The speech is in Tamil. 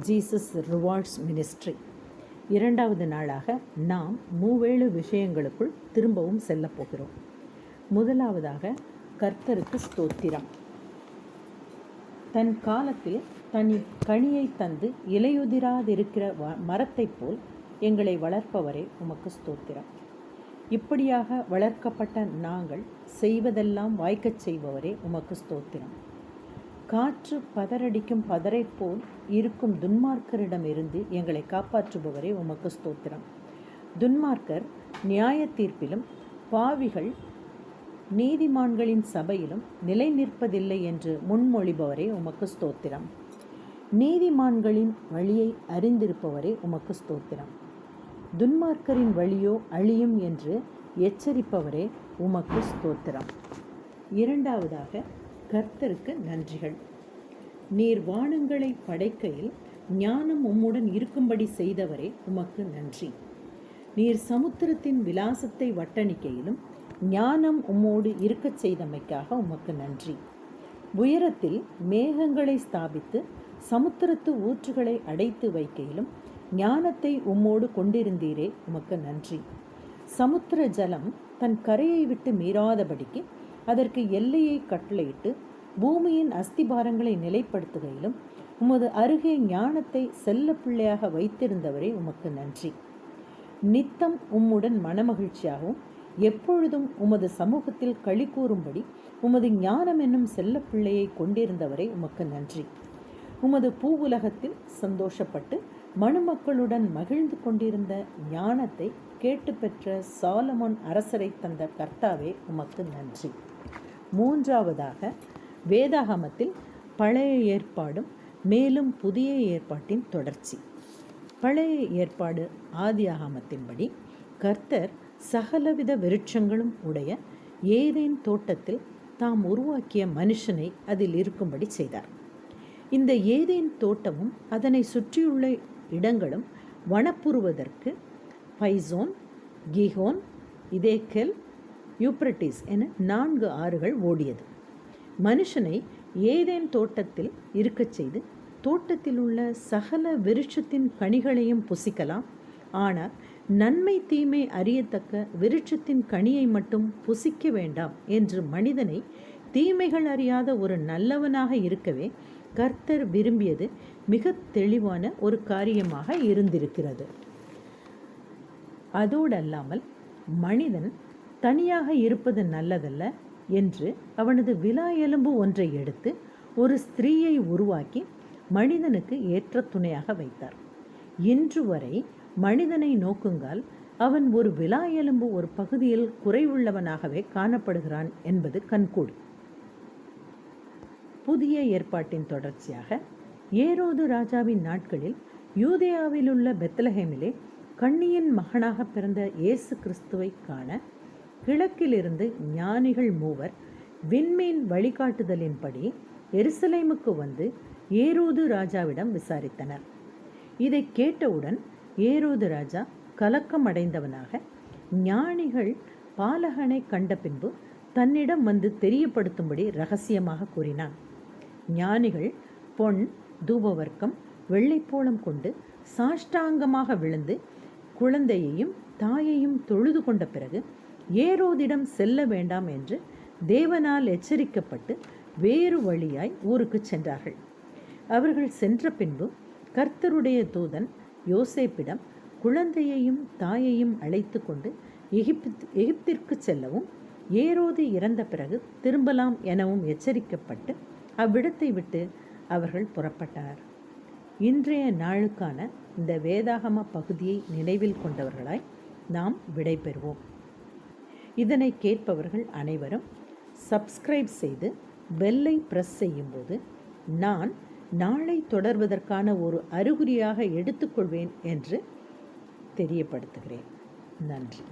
Jesus rewards ministry. இரண்டாவது நாளாக நாம் மூவேழு விஷயங்களுக்குள் திரும்பவும் செல்லப் போகிறோம். முதலாவதாக கர்த்தருக்கு ஸ்தோத்திரம். தன் காலத்தில் தன் கனியை தந்து இலையுதிராதிருக்கிற மரத்தைப் போல் எங்களை வளர்ப்பவரே உமக்கு ஸ்தோத்திரம். இப்படியாக வளர்க்கப்பட்ட நாங்கள் செய்வதெல்லாம் வாய்க்கச் செய்பவரே உமக்கு ஸ்தோத்திரம். காற்று பதறடிக்கும் பதரை போல் இருக்கும் துன்மார்க்கரிடமிருந்து எங்களை காப்பாற்றுபவரே உமக்கு ஸ்தோத்திரம். துன்மார்க்கர் நியாய தீர்ப்பிலும் பாவிகள் நீதிமான்களின் சபையிலும் நிலை நிற்பதில்லை என்று முன்மொழிபவரே உமக்கு ஸ்தோத்திரம். நீதிமான்களின் வழியை அறிந்திருப்பவரே உமக்கு ஸ்தோத்திரம். துன்மார்க்கரின் வழியோ அழியும் என்று எச்சரிப்பவரே உமக்கு ஸ்தோத்திரம். இரண்டாவதாக கர்த்தருக்கு நன்றிகள். நீர் வானங்களை படைக்கையில் ஞானம் உம்முடன் இருக்கும்படி செய்தவரே உமக்கு நன்றி. நீர் சமுத்திரத்தின் விலாசத்தை வட்டணிக்கையிலும் ஞானம் உம்மோடு இருக்கச் செய்தமைக்காக உமக்கு நன்றி. உயரத்தில் மேகங்களை ஸ்தாபித்து சமுத்திரத்து ஊற்றுகளை அடைத்து வைக்கையிலும் ஞானத்தை உம்மோடு கொண்டிருந்தீரே உமக்கு நன்றி. சமுத்திர ஜலம் தன் கரையை விட்டு மீறாதபடிக்கு அதற்கு எல்லையை கட்டளையிட்டு பூமியின் அஸ்திபாரங்களை நிலைப்படுத்துகையிலும் உமது அருகே ஞானத்தை செல்ல பிள்ளையாக வைத்திருந்தவரே உமக்கு நன்றி. நித்தம் உம்முடன் மனமகிழ்ச்சியாகவும் எப்பொழுதும் உமது சமூகத்தில் களி கூறும்படி உமது ஞானம் என்னும் செல்ல பிள்ளையை கொண்டிருந்தவரே உமக்கு நன்றி. உமது பூவுலகத்தில் சந்தோஷப்பட்டு மணுமக்களுடன் மகிழ்ந்து கொண்டிருந்த ஞானத்தை கேட்டு பெற்ற சாலமோன் அரசரை தந்த கர்த்தாவே உமக்கு நன்றி. மூன்றாவதாக வேதாகமத்தில் பழைய ஏற்பாடும் மேலும் புதிய ஏற்பாட்டின் தொடர்ச்சி. பழைய ஏற்பாடு ஆதியாகமத்தின்படி கர்த்தர் சகலவித விருட்சங்களும் உடைய ஏதேன் தோட்டத்தில் தாம் உருவாக்கிய மனுஷனை அதில் இருக்கும்படி செய்தார். இந்த ஏதேன் தோட்டமும் அதனை சுற்றியுள்ள இடங்களும் வனப்புறுவதற்கு பைசோன், கிஹோன், இதேக்கெல், யூப்ரட்டிஸ் என 4 ஆறுகள் ஓடியது. மனுஷனை ஏதேன் தோட்டத்தில் இருக்கச் செய்து தோட்டத்தில் உள்ள சகல விருட்சத்தின் கனிகளையும் புசிக்கலாம், ஆனால் நன்மை தீமை அறியத்தக்க விருட்சத்தின் கனியை மட்டும் புசிக்க வேண்டாம் என்று மனிதனை தீமைகள் அறியாத ஒரு நல்லவனாக இருக்கவே கர்த்தர் விரும்பியது மிக தெளிவான ஒரு காரியமாக இருந்திருக்கிறது. அதோடல்லாமல் மனிதன் தனியாக இருப்பது நல்லதல்ல என்று அவனது விலா எலும்பு ஒன்றை எடுத்து ஒரு ஸ்திரீயை உருவாக்கி மனிதனுக்கு ஏற்ற துணையாக வைத்தார். இன்று வரை மனிதனை நோக்குங்கால் அவன் ஒரு விலா எலும்பு ஒரு பகுதியில் குறைவுள்ளவனாகவே காணப்படுகிறான் என்பது கண்கூடு. புதிய ஏற்பாட்டின் தொடர்ச்சியாக ஏரோது ராஜாவின் நாட்களில் யூதேயாவிலுள்ள பெத்லஹேமிலே கன்னியின் மகனாக பிறந்த இயேசு கிறிஸ்துவை காண கிழக்கிலிருந்து ஞானிகள் 3 விண்மீன் வழிகாட்டுதலின்படி எருசலேமுக்கு வந்து ஏரோது ராஜாவிடம் விசாரித்தனர். இதை கேட்டவுடன் ஏரோது ராஜா கலக்கம் அடைந்தவனாக ஞானிகள் பாலகனை கண்ட பின்பு தன்னிடம் வந்து தெரியப்படுத்தும்படி இரகசியமாக கூறினான். ஞானிகள் பொன், தூபவர்க்கம், வெள்ளைப்போளம் கொண்டு சாஷ்டாங்கமாக விழுந்து குழந்தையையும் தாயையும் தொழுது கொண்ட பிறகு ஏரோதிடம் செல்ல வேண்டாம் என்று தேவனால் எச்சரிக்கப்பட்டு வேறு வழியாய் ஊருக்கு சென்றார்கள். அவர்கள் சென்ற பின்பு கர்த்தருடைய தூதன் யோசேப்பிடம் குழந்தையையும் தாயையும் அழைத்து கொண்டு எகிப்திற்கு செல்லவும் ஏரோது இறந்த பிறகு திரும்பலாம் எனவும் எச்சரிக்கப்பட்டு அவ்விடத்தை விட்டு அவர்கள் புறப்பட்டனர். இன்றைய நாளுக்கான இந்த வேதாகம பகுதியை நினைவில் கொண்டவர்களாய் நாம் விடைபெறுவோம். இதனை கேட்பவர்கள் அனைவரும் சப்ஸ்கிரைப் செய்து பெல்லை பிரஸ் செய்யும்போது நான் நாளை தொடர்வதற்கான ஒரு அறிகுறியாக எடுத்துக்கொள்வேன் என்று தெரியப்படுத்துகிறேன். நன்றி.